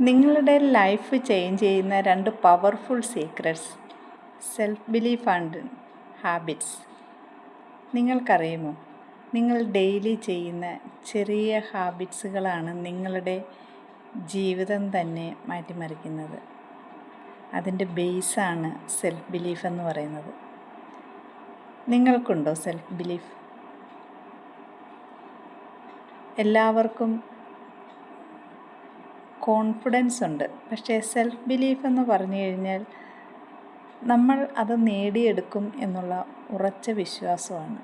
നിങ്ങളുടെ life change ചെയ്യുന്ന 2 powerful secrets self belief and habits നിങ്ങൾക്കറിയുമോ? നിങ്ങൾ ഡെയിലി ചെയ്യുന്ന ചെറിയ ഹാബിറ്റ്സുകളാണ് നിങ്ങളുടെ ജീവിതം തന്നെ മാറ്റിമറിക്കുന്നത്. അതിൻ്റെ ബേസാണ് സെൽഫ് ബിലീഫ് എന്ന് പറയുന്നത്. നിങ്ങൾക്കുണ്ടോ സെൽഫ് ബിലീഫ്? എല്ലാവർക്കും കോൺഫിഡൻസ് ഉണ്ട്, പക്ഷേ സെൽഫ് ബിലീഫ് എന്ന് പറഞ്ഞു കഴിഞ്ഞാൽ നമ്മൾ അത് നേടിയെടുക്കും എന്നുള്ള ഉറച്ച വിശ്വാസമാണ്.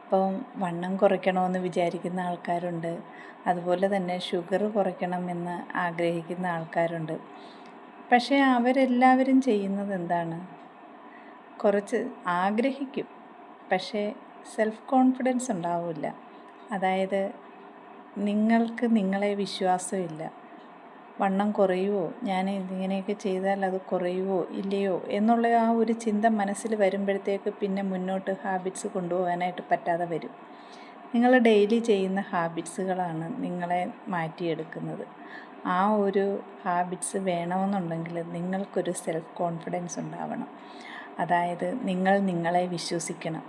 ഇപ്പം വണ്ണം കുറയ്ക്കണമെന്ന് വിചാരിക്കുന്ന ആൾക്കാരുണ്ട്, അതുപോലെ തന്നെ ഷുഗർ കുറയ്ക്കണമെന്ന് ആഗ്രഹിക്കുന്ന ആൾക്കാരുണ്ട്. പക്ഷേ അവരെല്ലാവരും ചെയ്യുന്നത് എന്താണ്? കുറച്ച് ആഗ്രഹിക്കും, പക്ഷേ സെൽഫ് കോൺഫിഡൻസ് ഉണ്ടാവില്ല. അതായത് നിങ്ങൾക്ക് നിങ്ങളെ വിശ്വാസമില്ല. വണ്ണം കുറയുമോ, ഞാൻ ഇങ്ങനെയൊക്കെ ചെയ്താൽ അത് കുറയുമോ ഇല്ലയോ എന്നുള്ള ആ ഒരു ചിന്ത മനസ്സിൽ വരുമ്പോഴത്തേക്ക് പിന്നെ മുന്നോട്ട് ഹാബിറ്റ്സ് കൊണ്ടുപോകാനായിട്ട് പറ്റാതെ വരും. നിങ്ങൾ ഡെയിലി ചെയ്യുന്ന ഹാബിറ്റ്സുകളാണ് നിങ്ങളെ മാറ്റിയെടുക്കുന്നത്. ആ ഒരു ഹാബിറ്റ്സ് വേണമെന്നുണ്ടെങ്കിൽ നിങ്ങൾക്കൊരു സെൽഫ് കോൺഫിഡൻസ് ഉണ്ടാവണം. അതായത് നിങ്ങൾ നിങ്ങളെ വിശ്വസിക്കണം.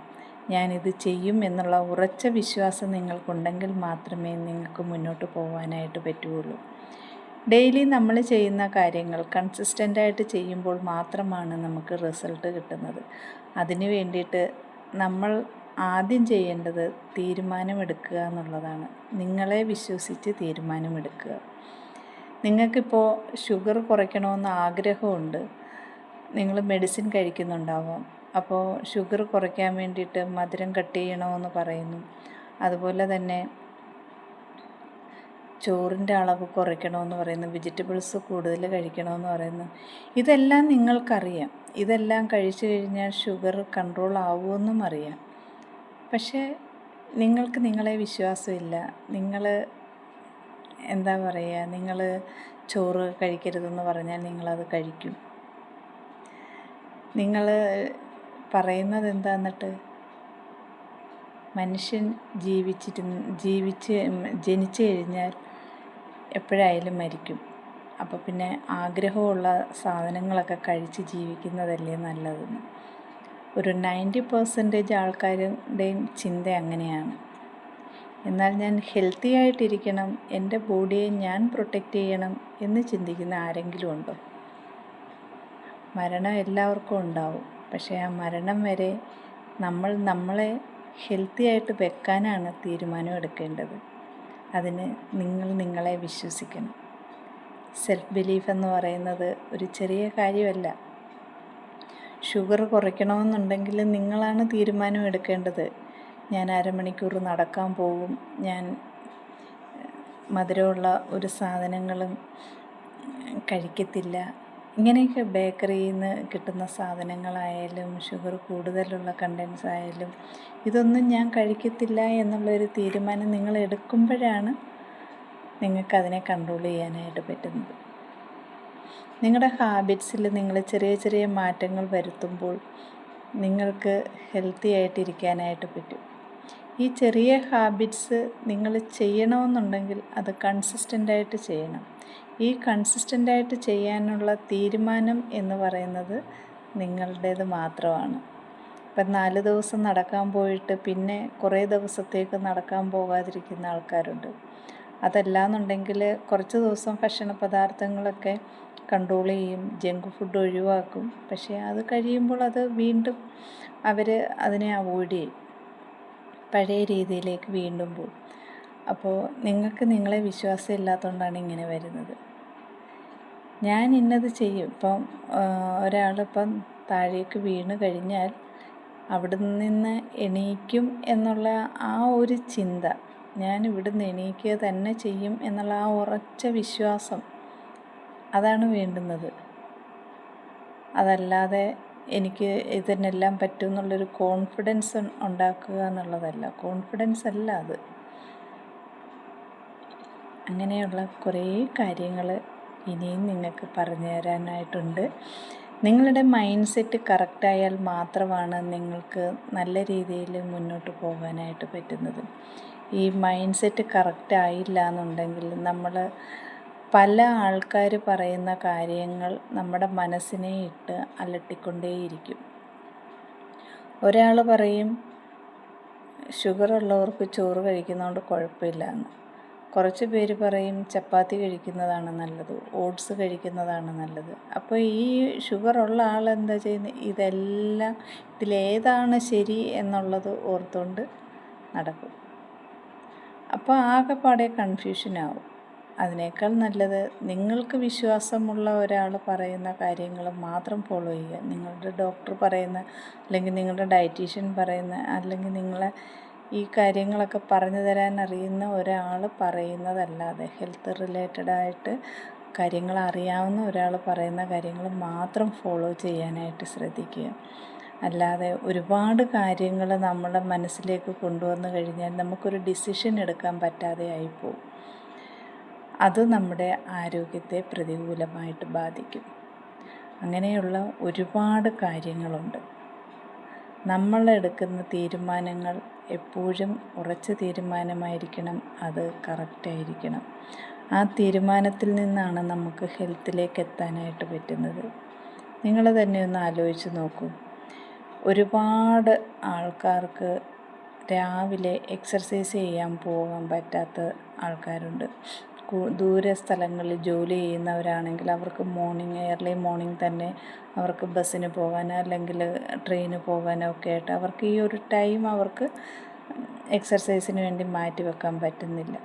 ഞാനിത് ചെയ്യും എന്നുള്ള ഉറച്ച വിശ്വാസം നിങ്ങൾക്കുണ്ടെങ്കിൽ മാത്രമേ നിങ്ങൾക്ക് മുന്നോട്ട് പോകാനായിട്ട് പറ്റുകയുള്ളൂ. ഡെയിലി നമ്മൾ ചെയ്യുന്ന കാര്യങ്ങൾ കൺസിസ്റ്റൻ്റായിട്ട് ചെയ്യുമ്പോൾ മാത്രമാണ് നമുക്ക് റിസൾട്ട് കിട്ടുന്നത്. അതിന് വേണ്ടിയിട്ട് നമ്മൾ ആദ്യം ചെയ്യേണ്ടത് തീരുമാനമെടുക്കുക എന്നുള്ളതാണ്. നിങ്ങളെ വിശ്വസിച്ച് തീരുമാനമെടുക്കുക. നിങ്ങൾക്കിപ്പോൾ ഷുഗർ കുറയ്ക്കണമെന്ന് ആഗ്രഹമുണ്ട്, നിങ്ങൾ മെഡിസിൻ കഴിക്കുന്നുണ്ടാവാം. അപ്പോൾ ഷുഗർ കുറയ്ക്കാൻ വേണ്ടിയിട്ട് മധുരം കട്ട് ചെയ്യണമെന്ന് പറയുന്നു. അതുപോലെ തന്നെ ചോറിൻ്റെ അളവ് കുറയ്ക്കണമെന്ന് പറയുന്നു, വെജിറ്റബിൾസ് കൂടുതൽ കഴിക്കണമെന്ന് പറയുന്നു. ഇതെല്ലാം നിങ്ങൾക്കറിയാം. ഇതെല്ലാം കഴിച്ചു കഴിഞ്ഞാൽ ഷുഗർ കൺട്രോൾ ആവുമെന്നും അറിയാം. പക്ഷേ നിങ്ങൾക്ക് നിങ്ങളെ വിശ്വാസമില്ല. നിങ്ങൾ എന്താ പറയുക, നിങ്ങൾ ചോറ് കഴിക്കരുതെന്ന് പറഞ്ഞാൽ നിങ്ങളത് കഴിക്കും. നിങ്ങൾ പറയുന്നത് എന്താ? എന്നിട്ട് മനുഷ്യൻ ജനിച്ചു കഴിഞ്ഞാൽ എപ്പോഴായാലും മരിക്കും. അപ്പോൾ പിന്നെ ആഗ്രഹമുള്ള സാധനങ്ങളൊക്കെ കഴിച്ച് ജീവിക്കുന്നതല്ലേ നല്ലതെന്ന്. ഒരു 90% ആൾക്കാരുടെയും ചിന്ത അങ്ങനെയാണ്. എന്നാൽ ഞാൻ ഹെൽത്തി ആയിട്ടിരിക്കണം, എൻ്റെ ബോഡിയെ ഞാൻ പ്രൊട്ടക്റ്റ് ചെയ്യണം എന്ന് ചിന്തിക്കുന്ന ആരെങ്കിലും ഉണ്ടോ? മരണം എല്ലാവർക്കും ഉണ്ടാവും, പക്ഷേ ആ മരണം വരെ നമ്മൾ നമ്മളെ ഹെൽത്തി ആയിട്ട് വെക്കാനാണ് തീരുമാനം എടുക്കേണ്ടത്. അതിന് നിങ്ങൾ നിങ്ങളെ വിശ്വസിക്കണം. സെൽഫ് ബിലീഫ് എന്ന് പറയുന്നത് ഒരു ചെറിയ കാര്യമല്ല. ഷുഗർ കുറയ്ക്കണമെന്നുണ്ടെങ്കിൽ നിങ്ങളാണ് തീരുമാനം എടുക്കേണ്ടത്. ഞാൻ അരമണിക്കൂർ നടക്കാൻ പോകും, ഞാൻ മധുരമുള്ള ഒരു സാധനങ്ങളും കഴിക്കത്തില്ല. ഇങ്ങനെയൊക്കെ ബേക്കറിയിൽ നിന്ന് കിട്ടുന്ന സാധനങ്ങളായാലും ഷുഗർ കൂടുതലുള്ള കണ്ടൻസ് ആയാലും ഇതൊന്നും ഞാൻ കഴിക്കത്തില്ല എന്നുള്ളൊരു തീരുമാനം നിങ്ങൾ എടുക്കുമ്പോഴാണ് നിങ്ങൾക്കതിനെ കൺട്രോൾ ചെയ്യാനായിട്ട് പറ്റുന്നത്. നിങ്ങളുടെ ഹാബിറ്റ്സിൽ നിങ്ങൾ ചെറിയ ചെറിയ മാറ്റങ്ങൾ വരുത്തുമ്പോൾ നിങ്ങൾക്ക് ഹെൽത്തി ആയിട്ടിരിക്കാനായിട്ട് പറ്റും. ഈ ചെറിയ ഹാബിറ്റ്സ് നിങ്ങൾ ചെയ്യണമെന്നുണ്ടെങ്കിൽ അത് കൺസിസ്റ്റൻ്റായിട്ട് ചെയ്യണം. ഈ കൺസിസ്റ്റൻ്റായിട്ട് ചെയ്യാനുള്ള തീരുമാനം എന്ന് പറയുന്നത് നിങ്ങളുടേത് മാത്രമാണ്. ഇപ്പം 4 ദിവസം നടക്കാൻ പോയിട്ട് പിന്നെ കുറേ ദിവസത്തേക്ക് നടക്കാൻ പോകാതിരിക്കുന്ന ആൾക്കാരുണ്ട്. അതല്ലാന്നുണ്ടെങ്കിൽ കുറച്ച് ദിവസം ഭക്ഷണ പദാർത്ഥങ്ങളൊക്കെ കൺട്രോൾ ചെയ്യും, ജങ്ക് ഫുഡ് ഒഴിവാക്കും. പക്ഷേ അത് കഴിയുമ്പോൾ അത് വീണ്ടും അവർ അതിനെ അവോയ്ഡ് ചെയ്യും, പഴയ രീതിയിലേക്ക് വീണ്ടും പോകും. അപ്പോൾ നിങ്ങൾക്ക് നിങ്ങളെ വിശ്വാസം ഇല്ലാത്തതുകൊണ്ടാണ് ഇങ്ങനെ വരുന്നത്. ഞാൻ ഇന്നത് ചെയ്യും. ഇപ്പം ഒരാളിപ്പം താഴേക്ക് വീണ് കഴിഞ്ഞാൽ അവിടെ നിന്ന് എണീക്കും എന്നുള്ള ആ ഒരു ചിന്ത, ഞാൻ ഇവിടുന്ന് എണീക്കുക തന്നെ ചെയ്യും എന്നുള്ള ആ ഉറച്ച വിശ്വാസം, അതാണ് വേണ്ടുന്നത്. അതല്ലാതെ എനിക്ക് ഇതിനെല്ലാം പറ്റും എന്നുള്ളൊരു കോൺഫിഡൻസ് ഉണ്ടാക്കുക എന്നുള്ളതല്ല. കോൺഫിഡൻസ് അല്ല അത്. അങ്ങനെയുള്ള കുറേ കാര്യങ്ങൾ ഇനിയും നിങ്ങൾക്ക് പറഞ്ഞു തരാനായിട്ടുണ്ട്. നിങ്ങളുടെ മൈൻഡ് സെറ്റ് കറക്റ്റായാൽ മാത്രമാണ് നിങ്ങൾക്ക് നല്ല രീതിയിൽ മുന്നോട്ട് പോകാനായിട്ട് പറ്റുന്നത്. ഈ മൈൻഡ് സെറ്റ് കറക്റ്റ് ആയില്ല എന്നുണ്ടെങ്കിൽ നമ്മൾ പല ആൾക്കാർ പറയുന്ന കാര്യങ്ങൾ നമ്മുടെ മനസ്സിനെ ഇട്ട് അലട്ടിക്കൊണ്ടേയിരിക്കും. ഒരാൾ പറയും ഷുഗർ ഉള്ളവർക്ക് ചോറ് കഴിക്കുന്നതുകൊണ്ട് കുഴപ്പമില്ല എന്ന്. കുറച്ച് പേര് പറയും ചപ്പാത്തി കഴിക്കുന്നതാണ് നല്ലത്, ഓട്സ് കഴിക്കുന്നതാണ് നല്ലത്. അപ്പോൾ ഈ ഷുഗർ ഉള്ള ആൾ എന്താ ചെയ്യുന്നത്? ഇതെല്ലാം ഇതിലേതാണ് ശരി എന്നുള്ളത് ഓർത്തുകൊണ്ട് നടക്കും. അപ്പോൾ ആകെപ്പാടെ കൺഫ്യൂഷനാവും. അതിനേക്കാൾ നല്ലത് നിങ്ങൾക്ക് വിശ്വാസമുള്ള ഒരാൾ പറയുന്ന കാര്യങ്ങൾ മാത്രം ഫോളോ ചെയ്യുക. നിങ്ങളുടെ ഡോക്ടർ പറയുന്ന, അല്ലെങ്കിൽ നിങ്ങളുടെ ഡയറ്റീഷ്യൻ പറയുന്ന, അല്ലെങ്കിൽ നിങ്ങളെ ഈ കാര്യങ്ങളൊക്കെ പറഞ്ഞു തരാൻ അറിയുന്ന ഒരാൾ പറയുന്നതല്ലാതെ, ഹെൽത്ത് റിലേറ്റഡായിട്ട് കാര്യങ്ങൾ അറിയാവുന്ന ഒരാൾ പറയുന്ന കാര്യങ്ങൾ മാത്രം ഫോളോ ചെയ്യാനായിട്ട് ശ്രദ്ധിക്കുക. അല്ലാതെ ഒരുപാട് കാര്യങ്ങൾ നമ്മുടെ മനസ്സിലേക്ക് കൊണ്ടുവന്നു കഴിഞ്ഞാൽ നമുക്കൊരു ഡിസിഷൻ എടുക്കാൻ പറ്റാതെ ആയിപ്പോവും. അത് നമ്മുടെ ആരോഗ്യത്തെ പ്രതികൂലമായിട്ട് ബാധിക്കും. അങ്ങനെയുള്ള ഒരുപാട് കാര്യങ്ങളുണ്ട്. നമ്മളെടുക്കുന്ന തീരുമാനങ്ങൾ എപ്പോഴും ഉറച്ച തീരുമാനമായിരിക്കണം, അത് കറക്റ്റായിരിക്കണം. ആ തീരുമാനത്തിൽ നിന്നാണ് നമുക്ക് ഹെൽത്തിലേക്ക് എത്താനായിട്ട് പറ്റുന്നത്. നിങ്ങൾ തന്നെ ഒന്ന് ആലോചിച്ച് നോക്കൂ. ഒരുപാട് ആൾക്കാർക്ക് രാവിലെ എക്സർസൈസ് ചെയ്യാൻ പോകാൻ പറ്റാത്ത ആൾക്കാരുണ്ട്. ദൂര സ്ഥലങ്ങളിൽ ജോലി ചെയ്യുന്നവരാണെങ്കിൽ അവർക്ക് ഏർലി മോർണിംഗ് തന്നെ അവർക്ക് ബസ്സിന് പോകാനോ അല്ലെങ്കിൽ ട്രെയിന് പോകാനോ ഒക്കെ ആയിട്ട് അവർക്ക് ഈ ഒരു ടൈം അവർക്ക് എക്സർസൈസിന് വേണ്ടി മാറ്റി വെക്കാൻ പറ്റുന്നില്ല.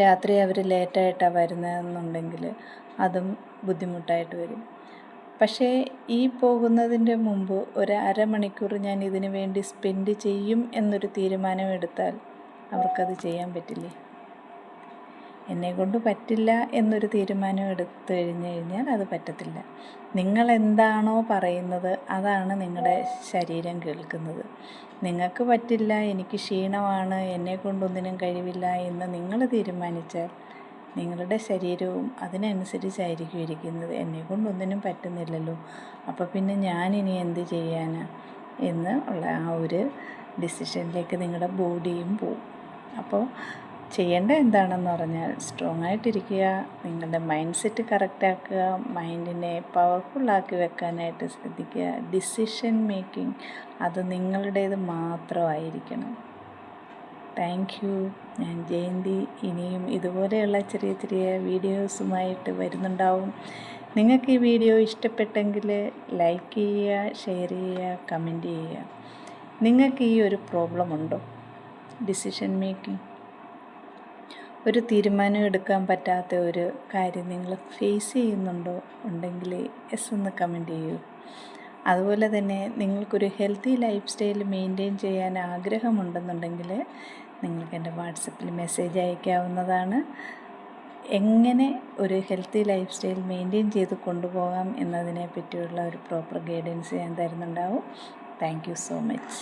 രാത്രി അവർ ലേറ്റായിട്ടാണ് വരുന്നതെന്നുണ്ടെങ്കിൽ അതും ബുദ്ധിമുട്ടായിട്ട് വരും. പക്ഷേ ഈ പോകുന്നതിൻ്റെ മുമ്പ് ഒരു അരമണിക്കൂർ ഞാൻ ഇതിനു വേണ്ടി സ്പെൻഡ് ചെയ്യും എന്നൊരു തീരുമാനം എടുത്താൽ അവർക്കത് ചെയ്യാൻ പറ്റില്ലേ? എന്നെക്കൊണ്ട് പറ്റില്ല എന്നൊരു തീരുമാനം എടുത്തു കഴിഞ്ഞാൽ അത് പറ്റത്തില്ല. നിങ്ങൾ എന്താണോ പറയുന്നത് അതാണ് നിങ്ങളുടെ ശരീരം കേൾക്കുന്നത്. നിങ്ങൾക്ക് പറ്റില്ല, എനിക്ക് ക്ഷീണമാണ്, എന്നെക്കൊണ്ടൊന്നിനും കഴിവില്ല എന്ന് നിങ്ങൾ തീരുമാനിച്ചാൽ നിങ്ങളുടെ ശരീരവും അതിനനുസരിച്ചായിരിക്കും ഇരിക്കുന്നത്. എന്നെക്കൊണ്ടൊന്നിനും പറ്റുന്നില്ലല്ലോ, അപ്പോൾ പിന്നെ ഞാനിനി എന്ത് ചെയ്യാനാ എന്ന് ഉള്ള ആ ഒരു ഡിസിഷനിലേക്ക് നിങ്ങളുടെ ബോഡിയും പോവും. അപ്പോൾ ചെയ്യേണ്ടത് എന്താണെന്ന് പറഞ്ഞാൽ സ്ട്രോങ് ആയിട്ടിരിക്കുക, നിങ്ങളുടെ മൈൻഡ് സെറ്റ് കറക്റ്റാക്കുക, മൈൻഡിനെ പവർഫുള്ളാക്കി വെക്കാനായിട്ട് ശ്രദ്ധിക്കുക. ഡിസിഷൻ മേക്കിംഗ് അത് നിങ്ങളുടേത് മാത്രമായിരിക്കണം. Thank you. ഞാൻ ജയന്തി. ഇനിയും ഇതുപോലെയുള്ള ചെറിയ ചെറിയ വീഡിയോസുമായിട്ട് വരുന്നുണ്ടാവും. നിങ്ങൾക്ക് ഈ വീഡിയോ ഇഷ്ടപ്പെട്ടെങ്കിൽ ലൈക്ക് ചെയ്യുക, ഷെയർ ചെയ്യുക, കമൻറ്റ് ചെയ്യുക. നിങ്ങൾക്ക് ഈ ഒരു പ്രോബ്ലം ഉണ്ടോ? ഡിസിഷൻ മേക്കിംഗ്, ഒരു തീരുമാനം എടുക്കാൻ പറ്റാത്ത ഒരു കാര്യം നിങ്ങൾ ഫേസ് ചെയ്യുന്നുണ്ടോ? ഉണ്ടെങ്കിൽ യെസ് എന്ന് കമൻറ്റ് ചെയ്യൂ. അതുപോലെ തന്നെ നിങ്ങൾക്കൊരു ഹെൽത്തി ലൈഫ് സ്റ്റൈൽ മെയിൻറ്റെയിൻ ചെയ്യാൻ ആഗ്രഹമുണ്ടെന്നുണ്ടെങ്കിൽ നിങ്ങൾക്ക് എൻ്റെ വാട്സപ്പിൽ മെസ്സേജ് അയക്കാവുന്നതാണ്. എങ്ങനെ ഒരു ഹെൽത്തി ലൈഫ് സ്റ്റൈൽ മെയിൻറ്റെയിൻ ചെയ്ത് കൊണ്ടുപോകാം എന്നതിനെ പറ്റിയുള്ള ഒരു പ്രോപ്പർ ഗൈഡൻസ് ഞാൻ തരുന്നുണ്ടാവും. Thank you so much.